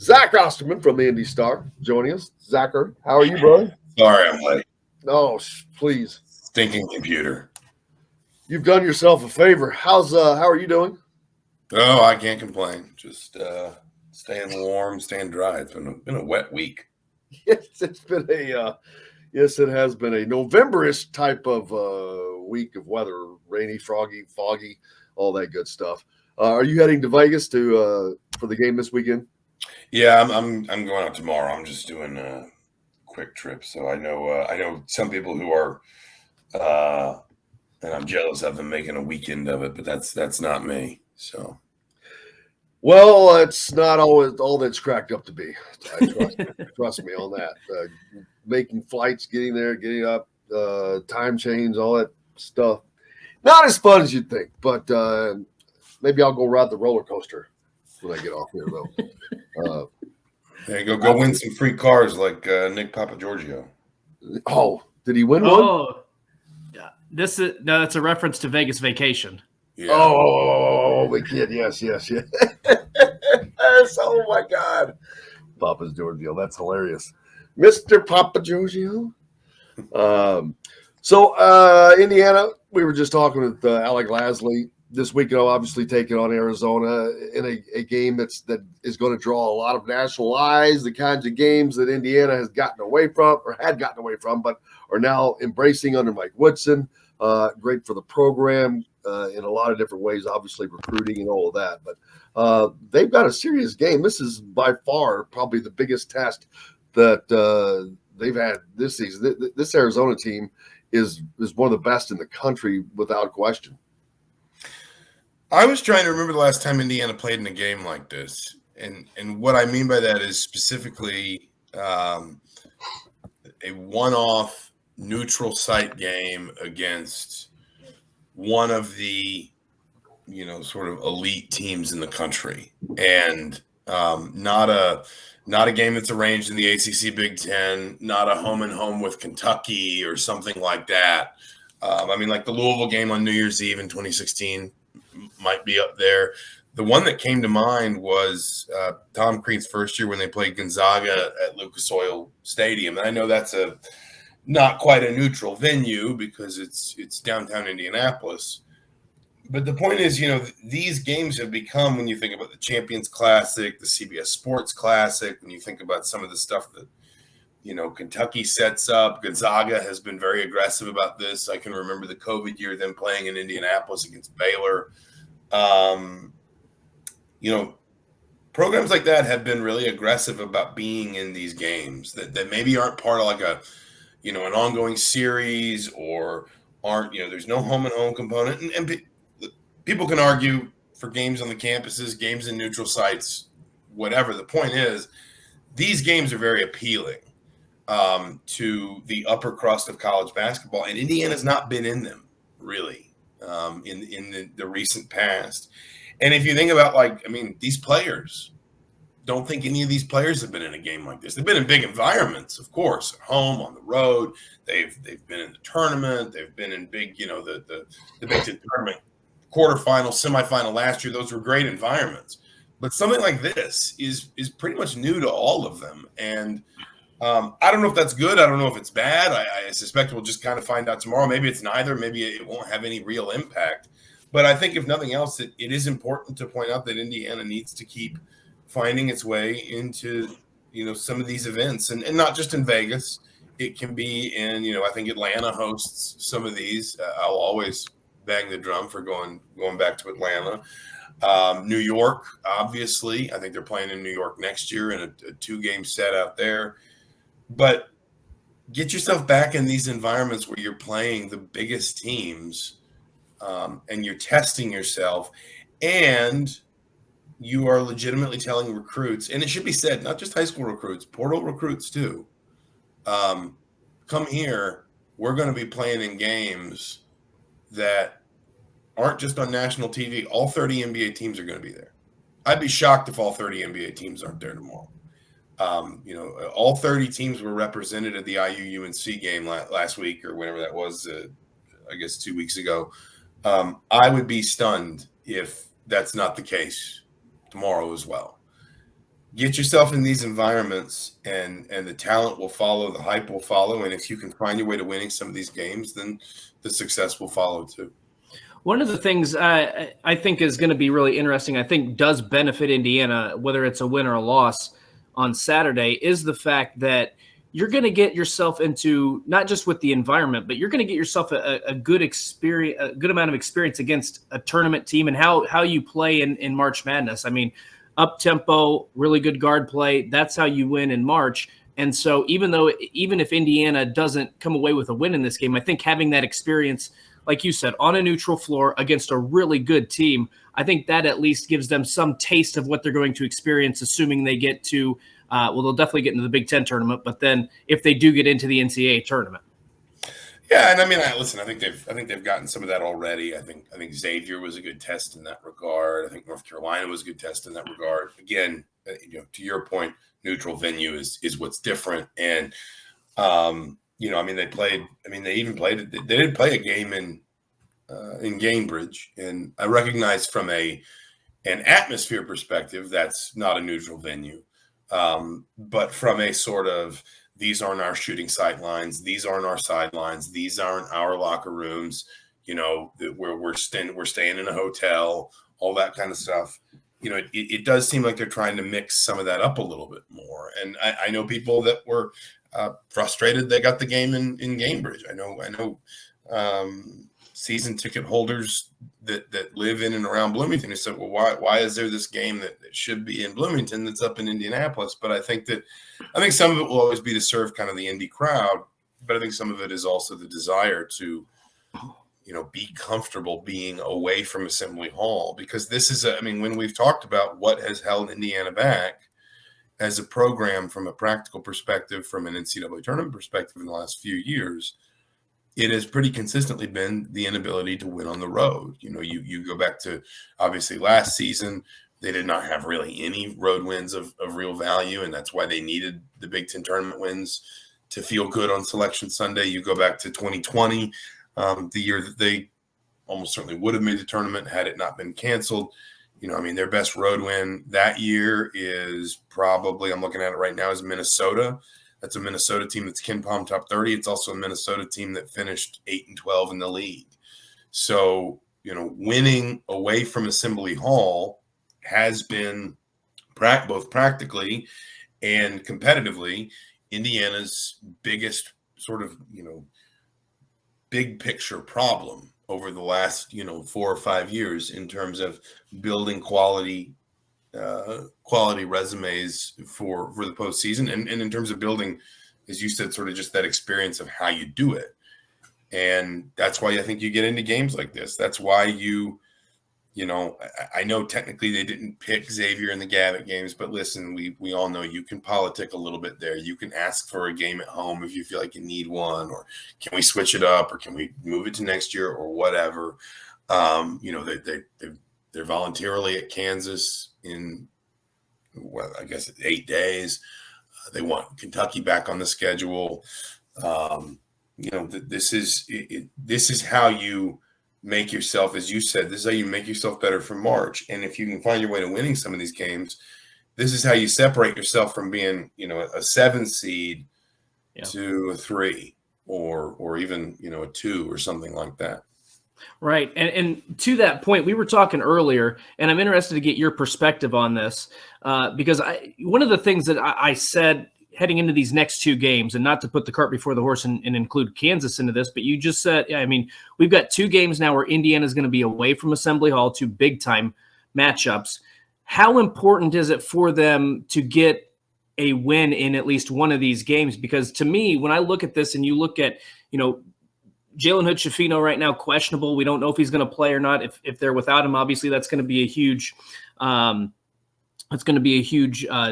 Zach Osterman from the Indy Star joining us. Zachary, how are you, brother? Sorry, I'm late. No, please. Stinking computer. You've done yourself a favor. How are you doing? Oh, I can't complain. Just staying warm, staying dry. It's been a wet week. Yes, it's been yes, it has been a November-ish type of week of weather. Rainy, foggy, all that good stuff. Are you heading to Vegas to for the game this weekend? Yeah, I'm going out tomorrow. I'm just doing a quick trip. So I know some people who are and I'm jealous of them making a weekend of it, but that's not me. So Well, it's not always all that's cracked up to be. Trust me on that. Making flights, getting there, getting up, time change, all that stuff. Not as fun as you'd think, but maybe I'll go ride the roller coaster when I get off here, though. there you go win some free cars like Nick Papagiorgio. Oh, did he win one? Oh, that's a reference to Vegas Vacation. Yeah. Oh, the kid. Yes. Oh my God, Papa's Giorgio. That's hilarious, Mr. Papa Giorgio. So Indiana, we were just talking with Alec Lasley this weekend. Obviously, taking on Arizona in a game that is going to draw a lot of national eyes. The kinds of games that Indiana has gotten away from, or had gotten away from, but are now embracing under Mike Woodson. Great for the program in a lot of different ways, obviously recruiting and all of that. But they've got a serious game. This is by far probably the biggest test that they've had this season. This Arizona team is one of the best in the country without question. I was trying to remember the last time Indiana played in a game like this. And what I mean by that is specifically a one-off neutral site game against one of the sort of elite teams in the country, and not a game that's arranged in the ACC Big Ten, not a home and home with Kentucky or something like that. I mean, like the Louisville game on New Year's Eve in 2016 might be up there. The one that came to mind was Tom Crean's first year when they played Gonzaga at Lucas Oil Stadium, and I know that's not quite a neutral venue because it's downtown Indianapolis. But the point is, these games have become, when you think about the Champions Classic, the CBS Sports Classic, when you think about some of the stuff that, Kentucky sets up, Gonzaga has been very aggressive about this. I can remember the COVID year, them playing in Indianapolis against Baylor. Programs like that have been really aggressive about being in these games that maybe aren't part of like an ongoing series or aren't, there's no home and home component. And people can argue for games on the campuses, games in neutral sites, whatever. The point is, these games are very appealing to the upper crust of college basketball, and Indiana's not been in them really in the recent past. And if you think about these players, don't think any of these players have been in a game like this. They've been in big environments, of course, at home, on the road. They've been in the tournament. They've been in big, the Big Ten tournament, quarterfinal, semifinal last year. Those were great environments. But something like this is pretty much new to all of them. And I don't know if that's good. I don't know if it's bad. I suspect we'll just kind of find out tomorrow. Maybe it's neither. Maybe it won't have any real impact. But I think if nothing else, it is important to point out that Indiana needs to keep finding its way into, some of these events, and not just in Vegas. It can be in, I think Atlanta hosts some of these. I'll always bang the drum for going back to Atlanta. New York, obviously. I think they're playing in New York next year in a 2-game set out there. But get yourself back in these environments where you're playing the biggest teams and you're testing yourself, and you are legitimately telling recruits, and it should be said, not just high school recruits, portal recruits too, come here, we're going to be playing in games that aren't just on national TV. All 30 NBA teams are going to be there. I'd be shocked if all 30 NBA teams aren't there tomorrow. All 30 teams were represented at the IU-UNC game last week or whenever that was, I guess 2 weeks ago. I would be stunned if that's not the case tomorrow as well. get yourself in these environments, and the talent will follow, the hype will follow, and if you can find your way to winning some of these games, then the success will follow too. One of the things I think is going to be really interesting, I think does benefit Indiana, whether it's a win or a loss on Saturday, is the fact that you're going to get yourself into, not just with the environment, but you're going to get yourself a good experience, a good amount of experience against a tournament team and how you play in March Madness. I mean, up tempo, really good guard play. That's how you win in March. And so even if Indiana doesn't come away with a win in this game, I think having that experience, like you said, on a neutral floor against a really good team, I think that at least gives them some taste of what they're going to experience, assuming they get to, they'll definitely get into the Big Ten tournament, but then if they do get into the NCAA tournament. Yeah, and I mean, listen, I think they've gotten some of that already. I think Xavier was a good test in that regard. I think North Carolina was a good test in that regard. Again, to your point, neutral venue is what's different. And I mean, they played. I mean, they even played. They did play a game in Cambridge, and I recognize from an atmosphere perspective that's not a neutral venue, but from a sort of, these aren't our shooting sight lines, these aren't our sidelines, these aren't our locker rooms, where we're staying in a hotel, all that kind of stuff. It does seem like they're trying to mix some of that up a little bit more. And I know people that were frustrated they got the game in Cambridge. I know season ticket holders that live in and around Bloomington who said, well, why is there this game that should be in Bloomington that's up in Indianapolis? But I think some of it will always be to serve kind of the Indy crowd, but I think some of it is also the desire to, be comfortable being away from Assembly Hall, because this is, when we've talked about what has held Indiana back as a program from a practical perspective, from an NCAA tournament perspective in the last few years, it has pretty consistently been the inability to win on the road. You go back to, obviously, last season, they did not have really any road wins of real value, and that's why they needed the Big Ten tournament wins to feel good on Selection Sunday. You go back to 2020, the year that they almost certainly would have made the tournament had it not been canceled. Their best road win that year is probably, I'm looking at it right now, is Minnesota. That's a Minnesota team that's KenPom top 30. It's also a Minnesota team that finished 8-12 in the league. So, winning away from Assembly Hall has been both practically and competitively Indiana's biggest sort of, big picture problem over the last, 4 or 5 years in terms of building quality resumes for the postseason, and in terms of building, as you said, sort of just that experience of how you do it. And that's why I think you get into games like this. That's why I know technically they didn't pick Xavier in the Gavitt games, but listen, we all know you can politic a little bit there. You can ask for a game at home if you feel like you need one, or can we switch it up, or can we move it to next year, or whatever. They're voluntarily at Kansas in, I guess, 8 days. They want Kentucky back on the schedule. This is how you make yourself, as you said, this is how you make yourself better for March. And if you can find your way to winning some of these games, this is how you separate yourself from being, a 7 seed to a 3, or even, a 2 or something like that. Right. And to that point, we were talking earlier, and I'm interested to get your perspective on this, because one of the things that I said heading into these next 2 games, and not to put the cart before the horse and include Kansas into this, but you just said, we've got 2 games now where Indiana is going to be away from Assembly Hall, 2 big-time matchups. How important is it for them to get a win in at least one of these games? Because to me, when I look at this and you look at, Jalen Hood-Schifino right now questionable. We don't know if he's going to play or not. If they're without him, obviously that's going to be a huge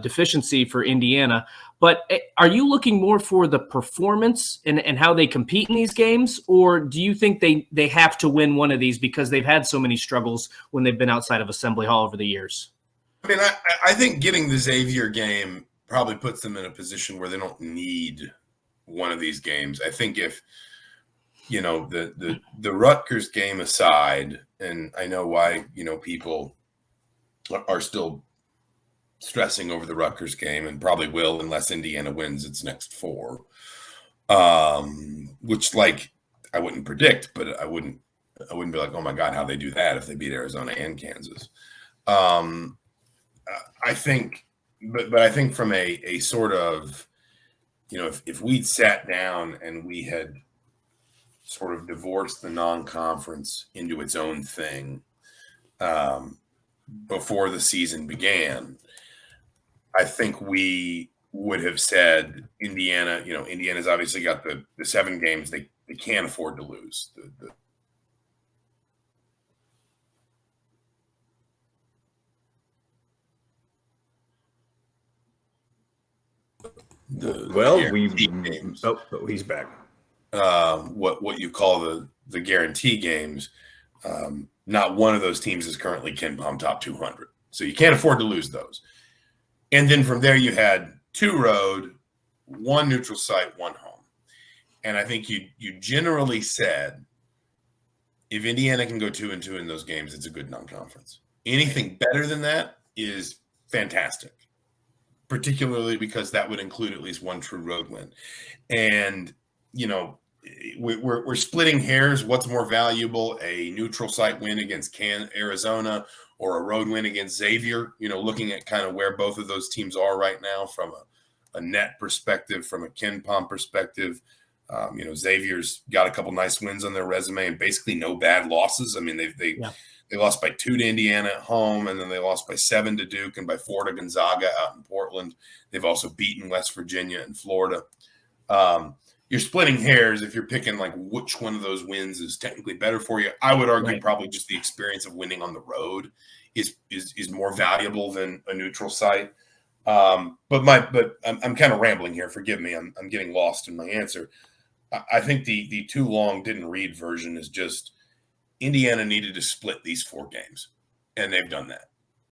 deficiency for Indiana. But are you looking more for the performance and how they compete in these games, or do you think they have to win one of these because they've had so many struggles when they've been outside of Assembly Hall over the years? I think getting the Xavier game probably puts them in a position where they don't need one of these games. I think if the Rutgers game aside, and I know why, people are still stressing over the Rutgers game, and probably will unless Indiana wins its next 4. Which I wouldn't predict, but I wouldn't be like, oh my God, how they do that if they beat Arizona and Kansas. I think, but I think from a sort of, if we'd sat down and we had sort of divorced the non-conference into its own thing before the season began, I think we would have said Indiana, Indiana's obviously got the 7 games they can't afford to lose. Games. Oh, he's back. What you call the guarantee games. Not one of those teams is currently KenPom top 200, so you can't afford to lose those. And then from there, you had 2 road, 1 neutral site, 1 home. And I think you generally said, if Indiana can go 2-2 in those games, it's a good non-conference. Anything better than that is fantastic, particularly because that would include at least 1 true road win. And, we're splitting hairs. What's more valuable, a neutral site win against Arizona or a road win against Xavier? Looking at kind of where both of those teams are right now from a net perspective, from a KenPom perspective. Xavier's got a couple nice wins on their resume and basically no bad losses. I mean, they lost by 2 to Indiana at home, and then they lost by 7 to Duke and by 4 to Gonzaga out in Portland. They've also beaten West Virginia and Florida. You're splitting hairs if you're picking which one of those wins is technically better for you. I would argue probably just the experience of winning on the road is more valuable than a neutral site. But I'm kind of rambling here. Forgive me. I'm getting lost in my answer. I think the too long didn't read version is just Indiana needed to split these 4 games, and they've done that.